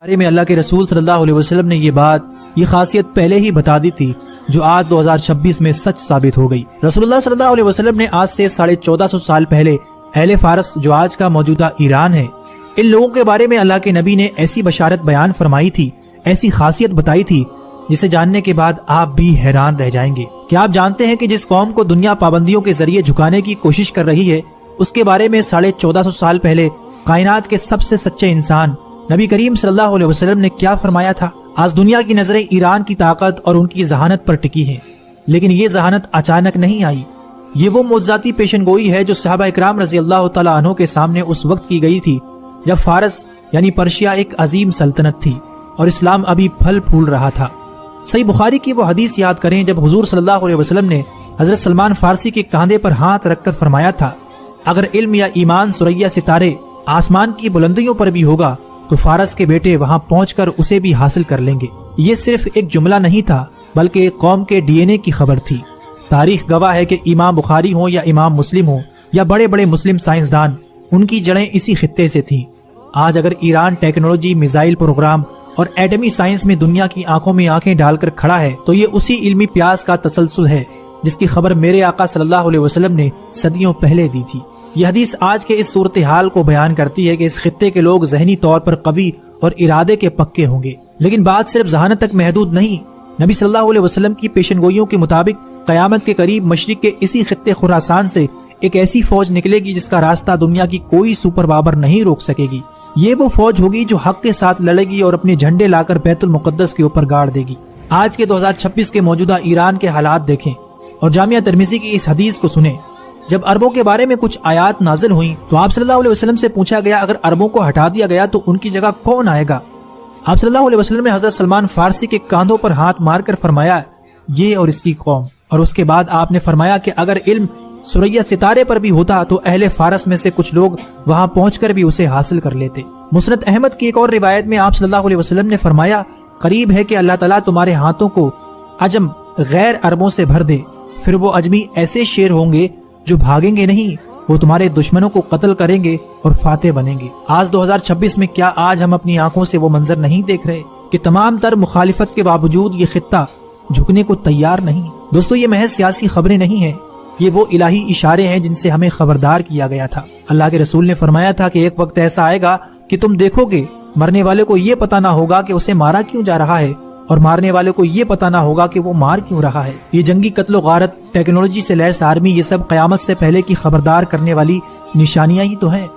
بارے میں اللہ کے رسول صلی اللہ علیہ وسلم نے یہ خاصیت پہلے ہی بتا دی تھی جو آج 2026 میں سچ ثابت ہو گئی۔ رسول اللہ صلی اللہ علیہ وسلم نے آج سے 1450 سال پہلے اہل فارس جو آج کا موجودہ ایران ہے، ان لوگوں کے بارے میں اللہ کے نبی نے ایسی بشارت بیان فرمائی تھی، ایسی خاصیت بتائی تھی جسے جاننے کے بعد آپ بھی حیران رہ جائیں گے۔ کیا آپ جانتے ہیں کہ جس قوم کو دنیا پابندیوں کے ذریعے جھکانے کی کوشش کر رہی ہے، اس کے بارے میں 1450 سال پہلے کائنات کے سب سے سچے انسان نبی کریم صلی اللہ علیہ وسلم نے کیا فرمایا تھا؟ آج دنیا کی نظریں ایران کی طاقت اور ان کی ذہانت پر ٹکی ہیں، لیکن یہ ذہانت اچانک نہیں آئی۔ یہ وہ معجزاتی پیشن گوئی ہے جو صحابہ اکرام رضی اللہ تعالیٰ عنہ کے سامنے اس وقت کی گئی تھی جب فارس یعنی پرشیا ایک عظیم سلطنت تھی اور اسلام ابھی پھل پھول رہا تھا۔ صحیح بخاری کی وہ حدیث یاد کریں جب حضور صلی اللہ علیہ وسلم نے حضرت سلمان فارسی کے کاندھے پر ہاتھ رکھ کر فرمایا تھا، اگر علم یا ایمان ثریا ستارے آسمان کی بلندیوں پر بھی ہوگا تو فارس کے بیٹے وہاں پہنچ کر اسے بھی حاصل کر لیں گے۔ یہ صرف ایک جملہ نہیں تھا بلکہ ایک قوم کے ڈی این اے کی خبر تھی۔ تاریخ گواہ ہے کہ امام بخاری ہوں یا امام مسلم ہوں یا بڑے بڑے مسلم سائنسدان، ان کی جڑیں اسی خطے سے تھیں۔ آج اگر ایران ٹیکنالوجی، میزائل پروگرام اور ایٹمی سائنس میں دنیا کی آنکھوں میں آنکھیں ڈال کر کھڑا ہے تو یہ اسی علمی پیاس کا تسلسل ہے جس کی خبر میرے آقا صلی اللہ علیہ وسلم نے صدیوں پہلے دی تھی۔ یہ حدیث آج کے اس صورتحال کو بیان کرتی ہے کہ اس خطے کے لوگ ذہنی طور پر قوی اور ارادے کے پکے ہوں گے، لیکن بات صرف ذہانت تک محدود نہیں۔ نبی صلی اللہ علیہ وسلم کی پیشن گوئیوں کے مطابق قیامت کے قریب مشرق کے اسی خطے خراسان سے ایک ایسی فوج نکلے گی جس کا راستہ دنیا کی کوئی سپر پاور نہیں روک سکے گی۔ یہ وہ فوج ہوگی جو حق کے ساتھ لڑے گی اور اپنے جھنڈے لا کر بیت المقدس کے اوپر گاڑ دے گی۔ آج کے 2026 کے موجودہ ایران کے حالات دیکھیں اور جامعہ ترمذی کی اس حدیث کو سنیں۔ جب عربوں کے بارے میں کچھ آیات نازل ہوئیں تو آپ صلی اللہ علیہ وسلم سے پوچھا گیا اگر عربوں کو ہٹا دیا گیا تو ان کی جگہ کون آئے گا؟ آپ صلی اللہ علیہ وسلم نے حضرت سلمان فارسی کے کاندھوں پر ہاتھ مار کر فرمایا یہ اور اس کی قوم، اور اس کے بعد آپ نے فرمایا کہ اگر علم ثریا ستارے پر بھی ہوتا تو اہل فارس میں سے کچھ لوگ وہاں پہنچ کر بھی اسے حاصل کر لیتے۔ مسند احمد کی ایک اور روایت میں آپ صلی اللہ علیہ وسلم نے فرمایا قریب ہے کہ اللہ تعالیٰ تمہارے ہاتھوں کو عجم غیر عربوں سے بھر دے، پھر وہ اجمی ایسے شیر ہوں گے جو بھاگیں گے نہیں، وہ تمہارے دشمنوں کو قتل کریں گے اور فاتح بنیں گے۔ آج 2026 میں کیا آج ہم اپنی آنکھوں سے وہ منظر نہیں دیکھ رہے کہ تمام تر مخالفت کے باوجود یہ خطہ جھکنے کو تیار نہیں؟ دوستو، یہ محض سیاسی خبریں نہیں ہیں، یہ وہ الہی اشارے ہیں جن سے ہمیں خبردار کیا گیا تھا۔ اللہ کے رسول نے فرمایا تھا کہ ایک وقت ایسا آئے گا کہ تم دیکھو گے مرنے والے کو یہ پتہ نہ ہوگا کہ اسے مارا کیوں جا رہا ہے اور مارنے والے کو یہ پتہ نہ ہوگا کہ وہ مار کیوں رہا ہے۔ یہ جنگی قتل و غارت، ٹیکنالوجی سے لیس آرمی، یہ سب قیامت سے پہلے کی خبردار کرنے والی نشانیاں ہی تو ہیں۔